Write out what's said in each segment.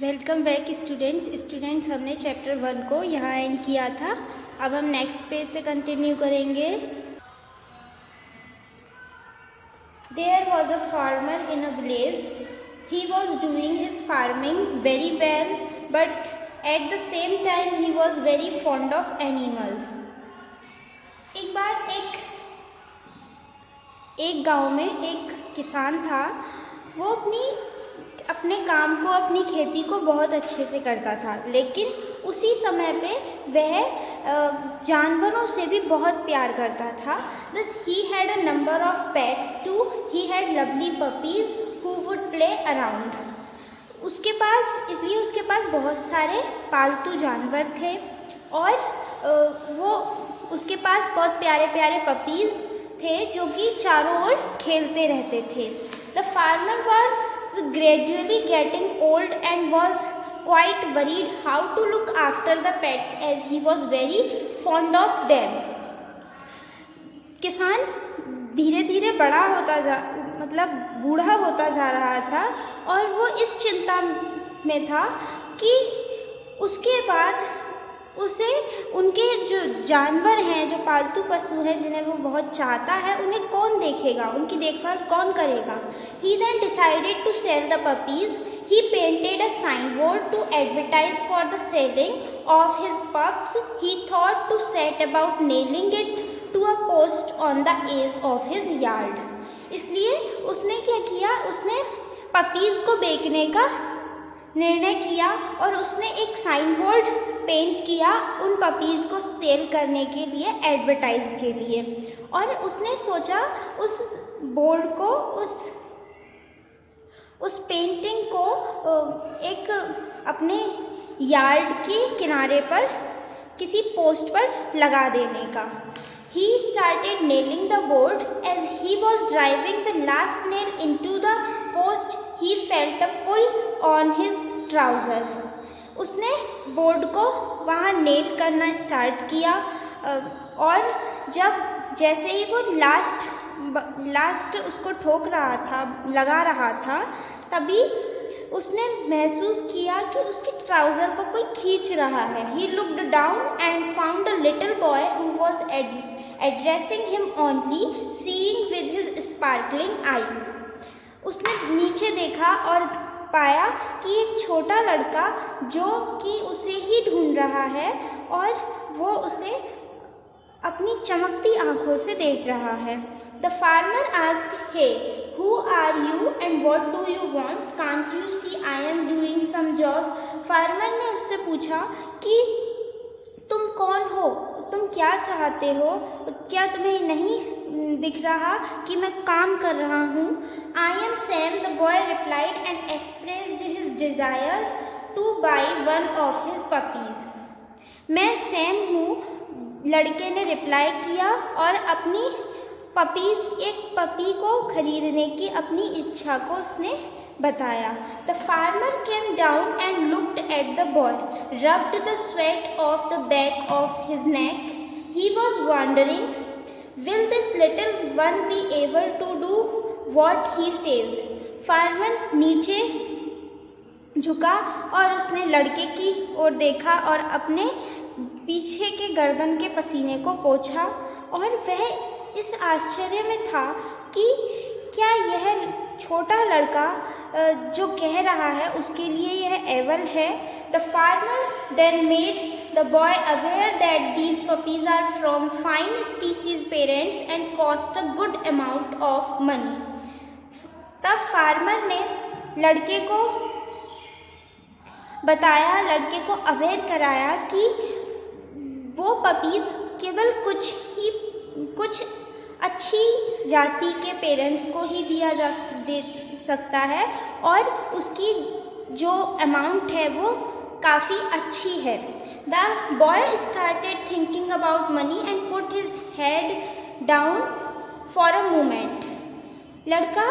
Welcome back students हमने chapter 1 को यहाँ एंड किया था। अब हम नेक्स्ट पेज से कंटिन्यू करेंगे। There was a farmer in a village. He was doing his farming very well, but at the same time he was very fond of animals. एक बार एक गांव में एक किसान था। वो अपने काम को, अपनी खेती को बहुत अच्छे से करता था, लेकिन उसी समय पे वह जानवरों से भी बहुत प्यार करता था। Thus he had a number of pets too. He had lovely puppies who would play around. उसके पास बहुत सारे पालतू जानवर थे और वो उसके पास बहुत प्यारे प्यारे पपीज़ थे जो कि चारों ओर खेलते रहते थे। The farmer was gradually getting old and was quite worried how to look after the pets as he was very fond of them. किसान धीरे धीरे बूढ़ा होता जा रहा था और वो इस चिंता में था कि उसके बाद उसे उनके जो जानवर हैं, जो पालतू पशु हैं जिन्हें वो बहुत चाहता है, उन्हें कौन देखेगा, उनकी देखभाल कौन करेगा। He then decided to sell the puppies. He painted a signboard to advertise for the selling of his pups. He thought to set about nailing it to a post on the edge of his yard. इसलिए उसने क्या किया, उसने puppies को बेचने का निर्णय किया और उसने एक साइन बोर्ड पेंट किया उन पपीज़ को सेल करने के लिए, एडवर्टाइज के लिए। और उसने सोचा उस बोर्ड को, उस पेंटिंग को एक अपने यार्ड के किनारे पर किसी पोस्ट पर लगा देने का। He started nailing the board. As he was driving the last nail into the post, he felt a pull on his trousers. उसने बोर्ड को वहाँ नेल करना स्टार्ट किया और जैसे ही वो लास्ट उसको लगा रहा था, तभी उसने महसूस किया कि उसके ट्राउज़र को कोई खींच रहा है। He looked down and found a little boy who was addressing him only, seeing with his sparkling eyes. उसने नीचे देखा और पाया कि एक छोटा लड़का जो कि उसे ही ढूंढ रहा है और वो उसे अपनी चमकती आंखों से देख रहा है। The farmer asked, "Hey, who are you and what do you want? Can't you see I am doing some job?" Farmer ने उससे पूछा कि तुम कौन हो, तुम क्या चाहते हो, क्या तुम्हें नहीं दिख रहा कि मैं काम कर रहा हूँ। I am Sam, the boy replied and expressed his desire to buy one of his puppies. मैं सैम हूँ, लड़के ने रिप्लाई किया और अपनी एक पपी को खरीदने की अपनी इच्छा को उसने बताया। The farmer came down and looked at the boy, rubbed the sweat off the back of his neck. He was wondering, will this little one be able to do what he says? Farmer नीचे झुका और उसने लड़के की ओर देखा और अपने पीछे के गर्दन के पसीने को पोंछा और वह इस आश्चर्य में था कि क्या यह छोटा लड़का जो कह रहा है उसके लिए यह एबल है। The farmer then made the boy aware that these puppies are from fine species parents and cost a good amount of money. तब फार्मर ने लड़के को अवेयर कराया कि वो पपीज़ केवल कुछ अच्छी जाति के पेरेंट्स को ही दे सकता है और उसकी जो अमाउंट है वो काफ़ी अच्छी है। The boy started thinking about money and put his head down for a moment. लड़का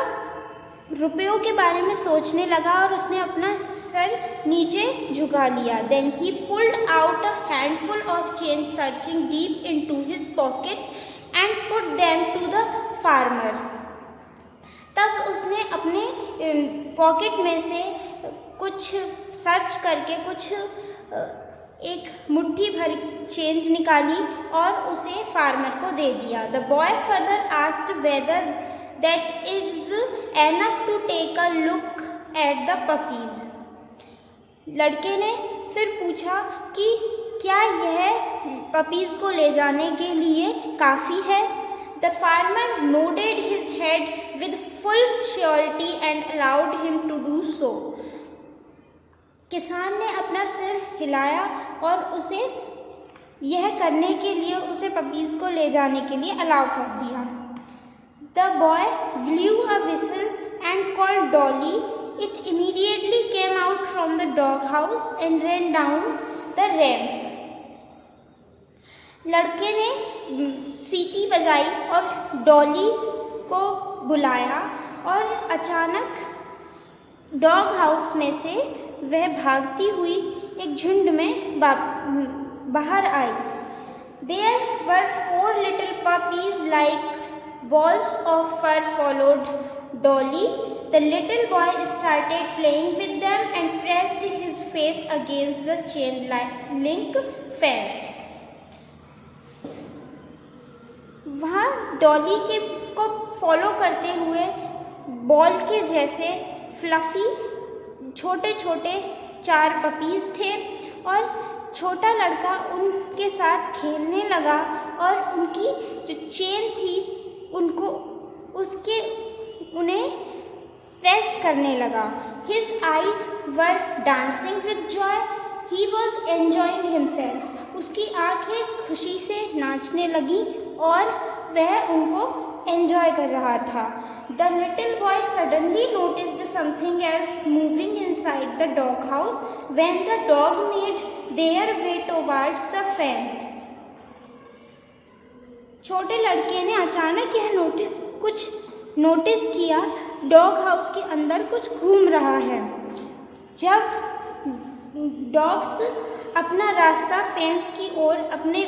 रुपयों के बारे में सोचने लगा और उसने अपना सर नीचे झुका लिया। Then he pulled out a handful of change, searching deep into his pocket and put them to the farmer. तब उसने अपने पॉकेट में से कुछ सर्च करके कुछ एक मुट्ठी भर चेंज निकाली और उसे फार्मर को दे दिया। The boy further asked whether that is enough to take a look at the puppies. लड़के ने फिर पूछा कि क्या यह पपीज को ले जाने के लिए काफ़ी है। The farmer nodded his head with full surety and allowed him to do so. किसान ने अपना सिर हिलाया और उसे यह करने के लिए उसे पपीज को ले जाने के लिए अलाउ कर दिया। The boy blue a whistle and called Dolly. It immediately came out from the dog house and ran down the ramp. लड़के ने सीटी बजाई और डॉली को बुलाया और अचानक डॉग हाउस में से वह भागती हुई एक झुंड में बाहर आई। There were 4 little puppies like balls of fur followed Dolly. The little boy started playing with them and pressed his face against the chain link fence. वहाँ डॉली को फॉलो करते हुए बॉल के जैसे फ्लफी छोटे छोटे 4 पपीज थे और छोटा लड़का उनके साथ खेलने लगा और उनकी जो चेन थी उन्हें प्रेस करने लगा। His eyes were dancing with joy. He was enjoying himself. उसकी आंखें खुशी से नाचने लगी और वह उनको एंजॉय कर रहा था। The little boy suddenly noticed something else moving inside the dog house when the dog made their way towards the fence. छोटे लड़के ने अचानक यह नोटिस किया डॉग हाउस के अंदर कुछ घूम रहा है। जब डॉग्स अपना रास्ता फेंस की ओर अपने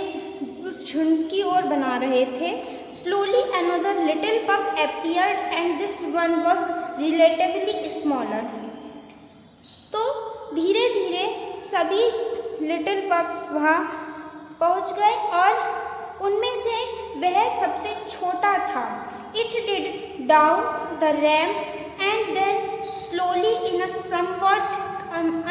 उस झुंड की ओर बना रहे थे, स्लोली अनदर लिटिल पप appeared and this one was relatively smaller. तो धीरे धीरे सभी लिटिल पप्स वहाँ पहुँच गए और उनमें से वह सबसे छोटा था। It did down the ramp and then slowly in a somewhat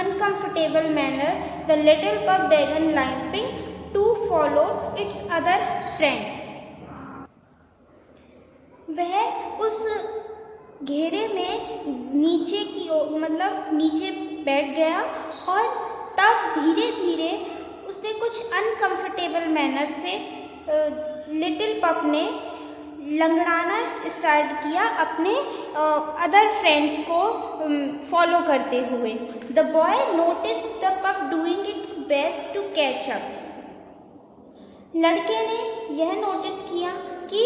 uncomfortable manner the little pup began limping to follow its other friends. वह उस घेरे में नीचे बैठ गया और तब धीरे धीरे उसने कुछ अनकंफर्टेबल मैनर से लिटिल पप ने लंगड़ाना स्टार्ट किया अपने अदर फ्रेंड्स को फॉलो करते हुए। The boy noticed the pup doing its best to catch up. लड़के ने यह नोटिस किया कि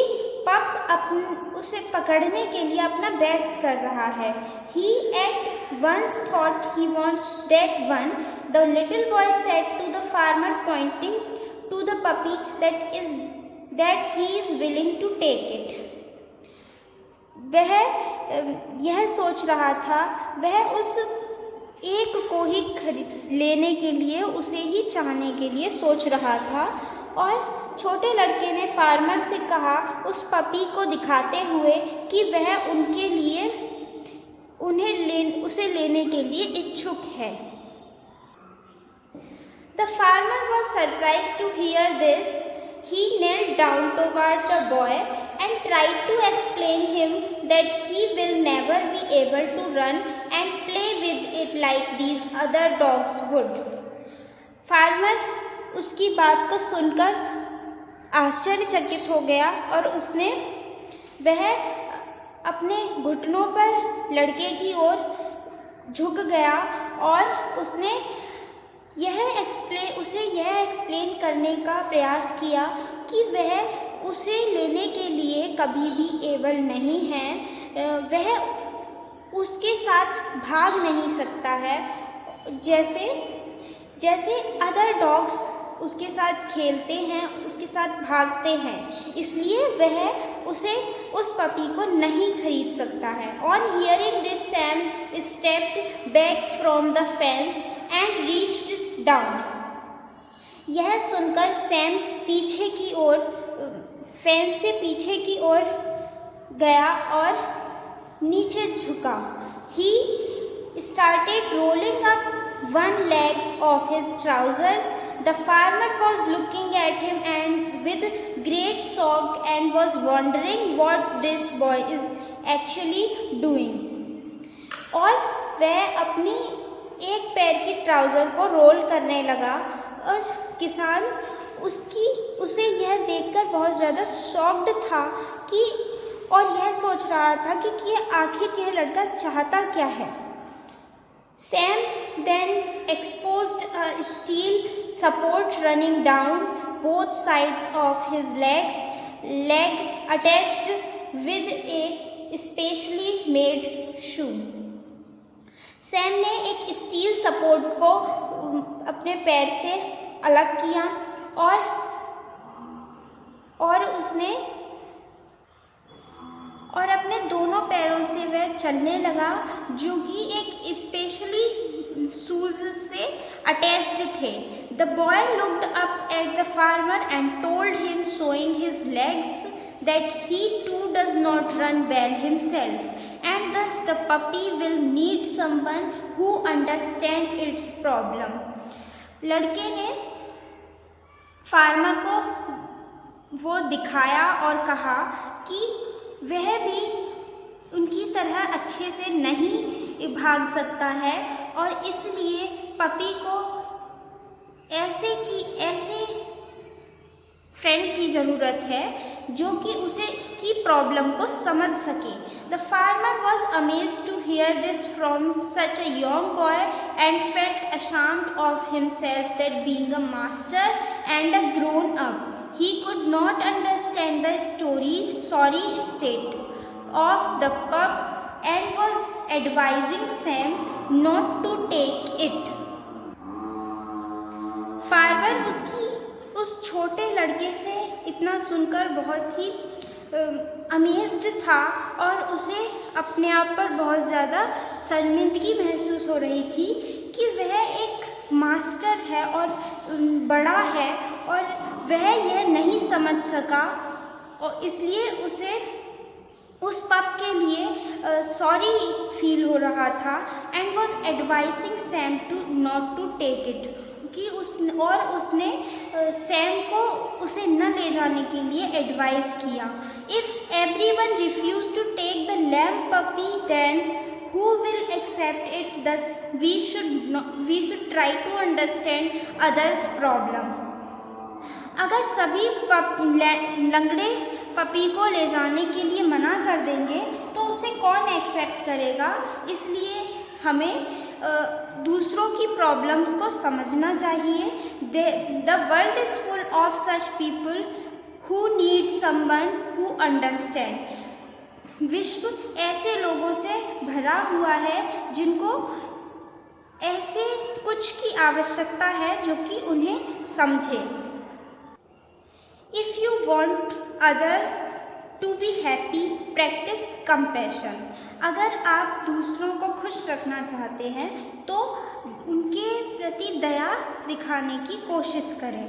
पप उसे पकड़ने के लिए अपना बेस्ट कर रहा है। He at once thought he wants that one. The little boy said to the farmer, pointing to the puppy that he is willing to take it. वह यह सोच रहा था, वह उस एक को ही लेने के लिए, उसे ही चाहने के लिए सोच रहा था। और छोटे लड़के ने फार्मर से कहा उस पपी को दिखाते हुए कि वह उनके लिए उसे लेने के लिए इच्छुक है। The farmer was surprised to hear this. He knelt down toward the boy and tried to explain him that he will never be able to run and play with it like these other dogs would. Farmer उसकी बात को सुनकर आश्चर्यचकित हो गया और वह अपने घुटनों पर लड़के की ओर झुक गया और उसे यह एक्सप्लेन करने का प्रयास किया कि वह उसे लेने के लिए कभी भी एबल नहीं है, वह उसके साथ भाग नहीं सकता है जैसे अदर डॉग्स उसके साथ खेलते हैं, उसके साथ भागते हैं, इसलिए वह उस पपी को नहीं खरीद सकता है। On hearing this Sam stepped back from the fence and reached down. यह सुनकर सैम पीछे की ओर, फेंस से पीछे की ओर गया और नीचे झुका। He started rolling up one leg of his trousers. The farmer was looking at him and with great shock and was wondering what this boy is actually doing. और वह अपनी एक पैर की ट्राउज़र को रोल करने लगा और किसान उसे यह देखकर बहुत ज़्यादा शॉक्ड था कि और यह सोच रहा था कि आखिर यह लड़का चाहता क्या है। Sam then exposed a steel support running down both sides of his leg attached with a specially made shoe. Sam ने एक स्टील सपोर्ट को अपने पैर से अलग किया और अपने दोनों पैरों से वह चलने लगा, जो कि एक स्पेशली शूज से अटैच्ड थे। The boy looked up at the farmer and told him showing his legs that he too does not run well himself and thus the puppy will need someone who understand its problem. लड़के ने farmer को वो दिखाया और कहा कि वह भी उनकी तरह अच्छे से नहीं भाग सकता है और इसलिए पपी को ऐसे फ्रेंड की ज़रूरत है जो कि उसे की प्रॉब्लम को समझ सके। The farmer was amazed to hear this from such a young boy and felt ashamed of himself that being a master and a grown up he could not understand the sorry state of the pup and was advising Sam not to take it. Farmer उस छोटे लड़के से इतना सुनकर बहुत ही amazed था और उसे अपने आप पर बहुत ज़्यादा शर्मिंदगी महसूस हो रही थी कि वह एक मास्टर है और बड़ा है और वह यह नहीं समझ सका और इसलिए उसे उस पप के लिए सॉरी फील हो रहा था and was advising Sam to not to take it कि उसने सैम को उसे न ले जाने के लिए एडवाइस किया। If everyone refuse to take the lame puppy then who will accept it? Thus we should try to understand others' problem. अगर सभी लंगड़े पपी को ले जाने के लिए मना कर देंगे तो उसे कौन एक्सेप्ट करेगा, इसलिए हमें दूसरों की प्रॉब्लम्स को समझना चाहिए। The world is full of such people who need someone who understand. विश्व ऐसे लोगों से भरा हुआ है जिनको ऐसे कुछ की आवश्यकता है जो कि उन्हें समझे। If you want others to be happy, practice compassion. अगर आप दूसरों को खुश रखना चाहते हैं तो उनके प्रति दया दिखाने की कोशिश करें।